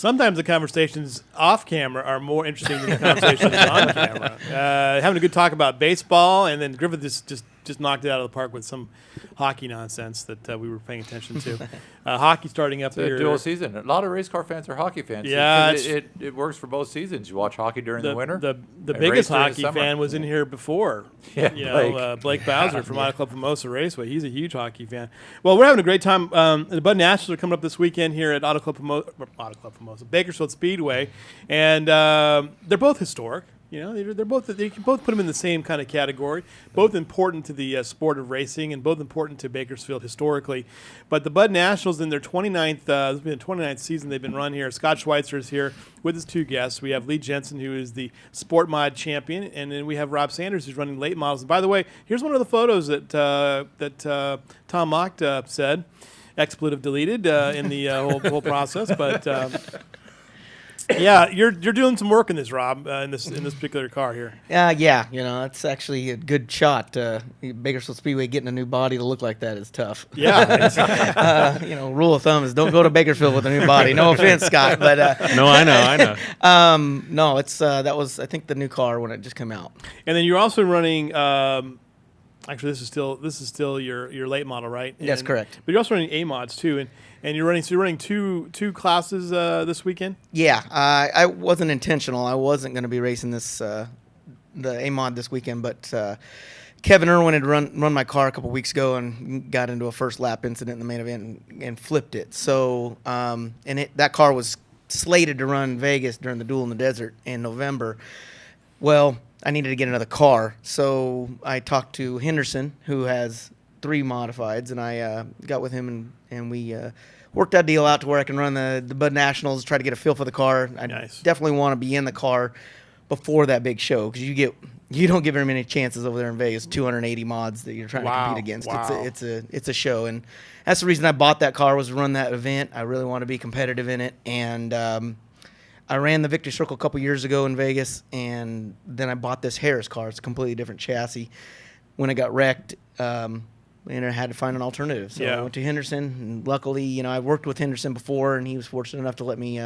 Sometimes the conversations off camera are more interesting than the conversations on camera. Having a good talk about baseball, and then Griffith just knocked it out of the park with some hockey nonsense that we were paying attention to. Hockey starting up it's here. a dual season. A lot of race car fans are hockey fans. Yeah, it works for both seasons. You watch hockey during the winter. The biggest hockey fan was in here before. Yeah, Blake Bowser from Auto Club Formosa Raceway. He's a huge hockey fan. Well, we're having a great time. The Bud Nationals are coming up this weekend here at Auto Club Formosa, Bakersfield Speedway, and they're both historic. They're both. You can both put them in the same kind of category. Both important to the sport of racing, and both important to Bakersfield historically. But the Bud Nationals in their 29th, this has been the 29th season they've been run here. Scott Schweitzer is here with his two guests. We have Lee Jensen, who is the Sport Mod champion, and then we have Rob Sanders, who's running late models. And by the way, here's one of the photos that Tom Mocht said, expletive deleted in the whole process, but. Yeah, you're doing some work in this, Rob, in this particular car here. Yeah, it's actually a good shot. Bakersfield Speedway getting a new body to look like that is tough. Yeah, rule of thumb is don't go to Bakersfield with a new body. No offense, Scott, but no, I know. No, it's that was I think the new car when it just came out. And then you're also running. Actually, this is still your late model, right? That's correct. But you're also running A mods too, and you're running two classes this weekend. Yeah, I wasn't intentional. I wasn't going to be racing this the A mod this weekend, but Kevin Irwin had run my car a couple weeks ago and got into a first lap incident in the main event and flipped it. So that car was slated to run Vegas during the Duel in the Desert in November. Well, I needed to get another car, so I talked to Henderson, who has 3 modifieds, and I got with him and we worked that deal out to where I can run the Bud Nationals, try to get a feel for the car. I definitely want to be in the car before that big show because you don't get very many chances over there in Vegas. 280 mods that you're trying to compete against. Wow. It's a show, and that's the reason I bought that car was to run that event. I really want to be competitive in it, and I ran the Victory Circle a couple years ago in Vegas, and then I bought this Harris car. It's a completely different chassis. When it got wrecked, and I had to find an alternative. So I went to Henderson, and luckily, I worked with Henderson before, and he was fortunate enough to let me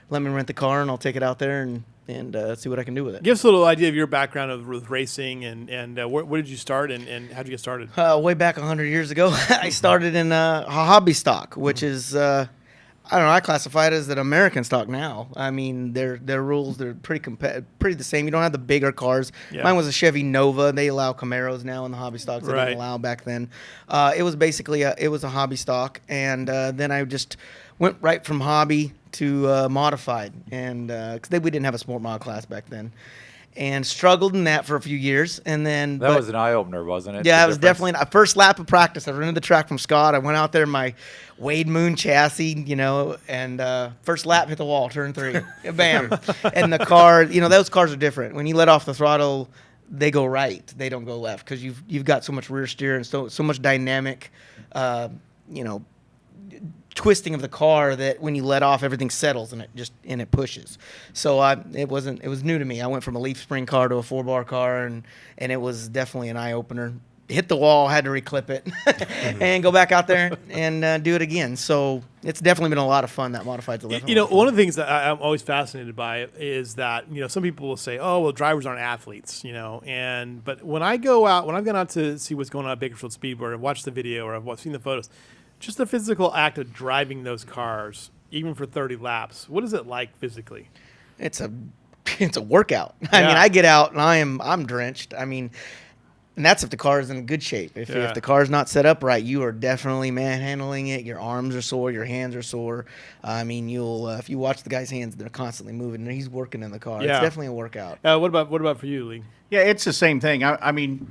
rent the car, and I'll take it out there and see what I can do with it. Give us a little idea of your background with racing, and where did you start, and how did you get started? Way back 100 years ago, I started in a hobby stock, which is I don't know. I classify it as an American stock now. I mean, their rules, they're pretty the same. You don't have the bigger cars. Yeah. Mine was a Chevy Nova. They allow Camaros now in the hobby stocks. They didn't allow back then. It was basically a hobby stock, and then I just went right from hobby to modified, and because we didn't have a sport mod class back then. And struggled in that for a few years, and then that was an eye opener, wasn't it? Yeah, it was definitely a first lap of practice. I rented the track from Scott. I went out there in my Wade Moon chassis, and first lap hit the wall, turn 3, bam. And the car, those cars are different. When you let off the throttle, they go right, they don't go left because you've got so much rear steer and so much dynamic, twisting of the car that when you let off, everything settles and it pushes. So it was new to me. I went from a leaf spring car to a 4-bar car, and it was definitely an eye opener. Hit the wall, had to reclip it, and go back out there and do it again. So it's definitely been a lot of fun. That modified to live. One of the things that I'm always fascinated by is that some people will say, "Oh, well, drivers aren't athletes," but when I've gone out to see what's going on at Bakersfield Speedway, or I've watched the video, or I've seen the photos. Just the physical act of driving those cars, even for 30 laps, what is it like physically? It's a workout. I mean, I get out and I'm drenched. I mean, and that's if the car is in good shape. If the car's not set up right, you are definitely manhandling it. Your arms are sore, your hands are sore. I mean, you'll if you watch the guy's hands, they're constantly moving. He's working in the car. Yeah. It's definitely a workout. What about for you, Lee? Yeah, it's the same thing. I mean,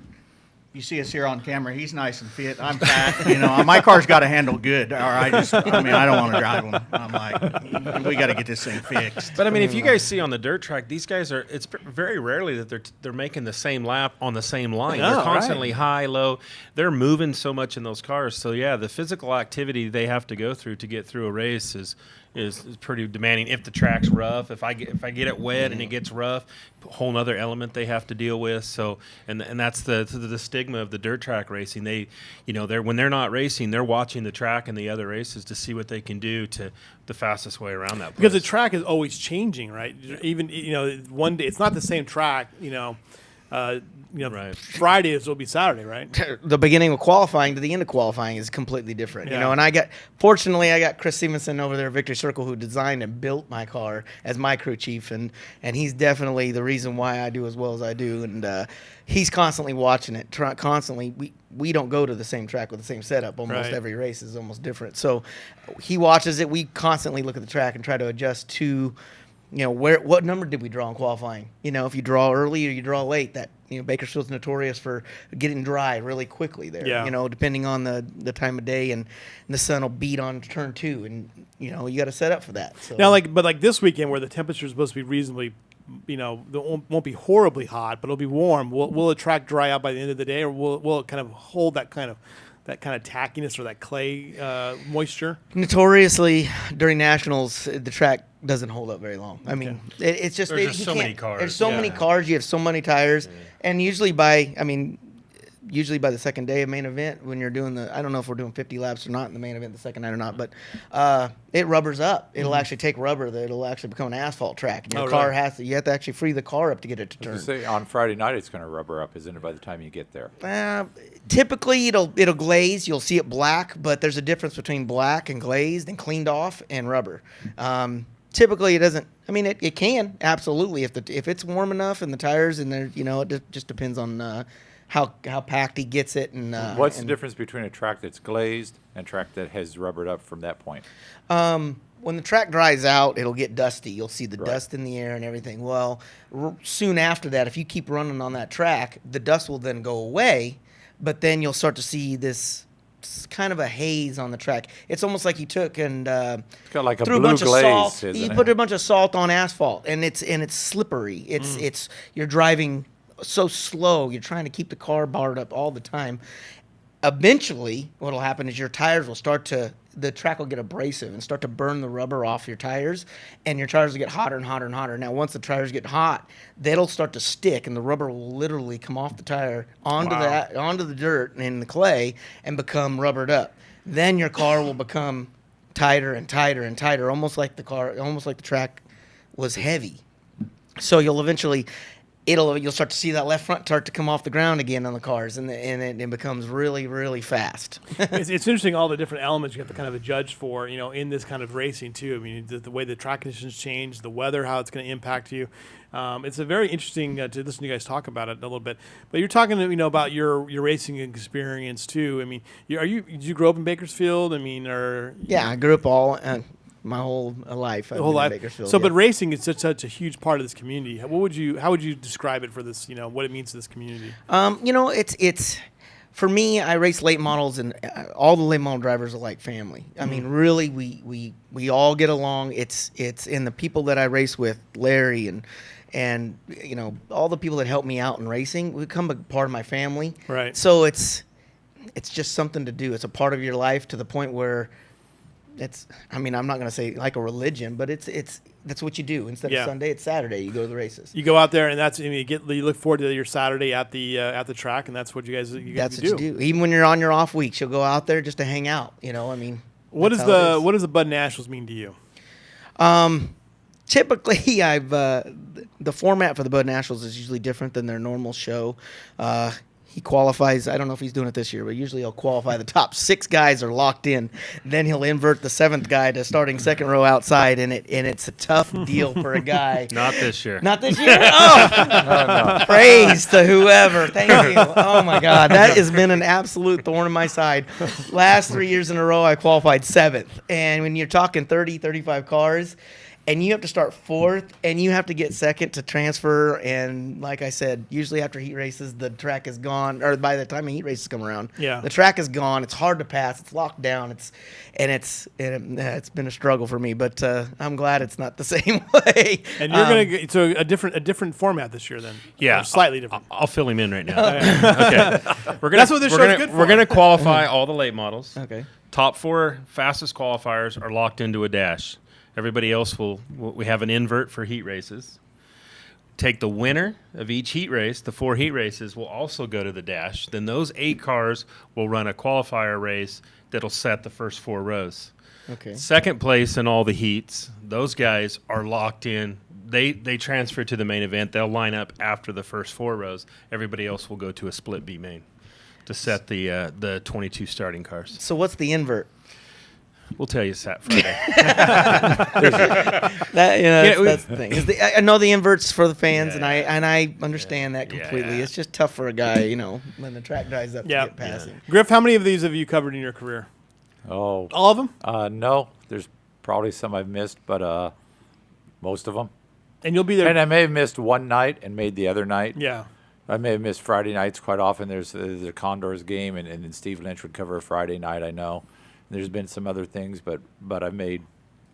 you see us here on camera. He's nice and fit. I'm fat. My car's got to handle good, or I don't want to drive them. I'm like, we got to get this thing fixed. But I mean, if you guys see on the dirt track, these guys are. It's very rarely that they're making the same lap on the same line. They're constantly high, low. They're moving so much in those cars. So yeah, the physical activity they have to go through to get through a race is is pretty demanding. If the track's rough, if I get it wet and it gets rough, a whole other element they have to deal with. So and that's the stigma of the dirt track racing. They, when they're not racing, they're watching the track and the other races to see what they can do to the fastest way around that place. Because the track is always changing, right? Even one day it's not the same track. Right. Friday will be Saturday, right? The beginning of qualifying to the end of qualifying is completely different, Yeah. And fortunately, I got Chris Stevenson over there at Victory Circle who designed and built my car as my crew chief, and he's definitely the reason why I do as well as I do, and he's constantly watching it, constantly. We don't go to the same track with the same setup. Almost Right. every race is almost different. So he watches it. We constantly look at the track and try to adjust to, what number did we draw in qualifying? If you draw early or you draw late, that Bakersfield's notorious for getting dry really quickly there. Yeah. Depending on the time of day, and the sun will beat on turn 2, and you got to set up for that. So. Now, but this weekend where the temperature is supposed to be reasonably, it won't be horribly hot, but it'll be warm. Will the track dry out by the end of the day, or will it kind of hold that kind of tackiness or that clay moisture? Notoriously, during nationals, the track doesn't hold up very long. I mean, it's just There's just so many cars. There's so many cars. You have so many tires, and usually by the second day of main event, when you're doing I don't know if we're doing 50 laps or not in the main event the second night or not, but it rubbers up. It'll actually take rubber. It'll actually become an asphalt track. And your car really? you have to actually free the car up to get it to turn. You say on Friday night it's going to rubber up, isn't it? By the time you get there. Typically, it'll glaze. You'll see it black, but there's a difference between black and glazed and cleaned off and rubber. Typically, it doesn't. I mean, it can absolutely if it's warm enough and the tires and there, it just depends on how packed he gets it. And what's the difference between a track that's glazed and a track that has rubbered up from that point? When the track dries out, it'll get dusty. You'll see the dust in the air and everything. Well, soon after that, if you keep running on that track, the dust will then go away, but then you'll start to see this kind of a haze on the track. It's almost like you took and It's got like a threw a blue bunch glaze. of salt. Isn't You it? put a bunch of salt on asphalt, and it's slippery. It's you're driving so slow. You're trying to keep the car barred up all the time. Eventually, what'll happen is your tires will the track will get abrasive and start to burn the rubber off your tires, and your tires will get hotter and hotter and hotter. Now, once the tires get hot, they'll start to stick, and the rubber will literally come off the tire onto the dirt and the clay and become rubbered up. Then your car will become tighter and tighter and tighter, almost like the track was heavy. So you'll start to see that left front start to come off the ground again on the cars, and it becomes really, really fast. It's interesting all the different elements you have to kind of judge for, in this kind of racing too. I mean, the way the track conditions change, the weather, how it's going to impact you. It's a very interesting to listen to you guys talk about it a little bit. But you're talking, about your racing experience too. I mean, did you grow up in Bakersfield? I mean, Yeah, I grew up my whole life. Whole life. Bakersfield, So, but racing is such a huge part of this community. How would you describe it for this? What it means to this community? It's for me. I race late models, and all the late model drivers are like family. I mean, really, we all get along. It's in the people that I race with, Larry and all the people that help me out in racing. We become a part of my family. Right. So it's just something to do. It's a part of your life to the point where. I'm not going to say like a religion, but that's what you do. Instead of Sunday, it's Saturday. You go to the races. You go out there, and you look forward to your Saturday at the track, and that's what you guys do. That's what you do. Even when you're on your off weeks, you'll go out there just to hang out. What does the Bud Nationals mean to you? Typically, the format for the Bud Nationals is usually different than their normal show. He qualifies. I don't know if he's doing it this year, but usually he'll qualify. The top 6 guys are locked in. Then he'll invert the 7th guy to starting second row outside, and it's a tough deal for a guy. Not this year. Not this year. Oh, no. Praise to whoever. Thank you. Oh my God, that has been an absolute thorn in my side. Last 3 years in a row, I qualified 7th, and when you're talking 30, 35 cars. And you have to start 4th, and you have to get 2nd to transfer. And like I said, usually after heat races, the track is gone. Or by the time the heat races come around, the track is gone. It's hard to pass. It's locked down. It's been a struggle for me. But I'm glad it's not the same way. And you're going to get a different format this year, then. Yeah, or slightly different. I'll fill him in right now. Okay, That's what this show's good for. We're going to qualify all the late models. Okay. Top 4 fastest qualifiers are locked into a dash. Everybody else we have an invert for heat races. Take the winner of each heat race, the 4 heat races will also go to the dash. Then those 8 cars will run a qualifier race that'll set the first 4 rows. Okay. Second place in all the heats, those guys are locked in. They transfer to the main event. They'll line up after the first 4 rows. Everybody else will go to a split B main to set the 22 starting cars. So what's the invert? We'll tell you Sat Friday. That's the thing. I know the inverts for the fans, and I understand that completely. Yeah. It's just tough for a guy, when the track dries up to get past him. Griff, how many of these have you covered in your career? Oh, All of them? no. There's probably some I've missed, but most of them. And you'll be there. And I may have missed one night and made the other night. Yeah. I may have missed Friday nights quite often. There's the Condors game, and then Steve Lynch would cover a Friday night, I know. There's been some other things, but I've made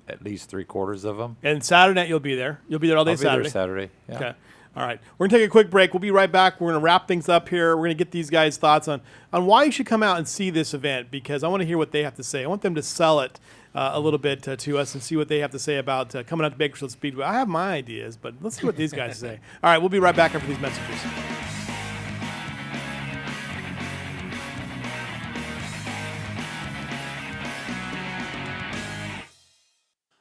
at least 3/4 of them. And Saturday night you'll be there. You'll be there all day I'll be Saturday. there Saturday. Yeah. Okay. All right. We're going to take a quick break. We'll be right back. We're going to wrap things up here. We're going to get these guys' thoughts on why you should come out and see this event, because I want to hear what they have to say. I want them to sell it a little bit to us and see what they have to say about coming out to Bakersfield Speedway. I have my ideas, but let's see what these guys say. All right. We'll be right back after these messages.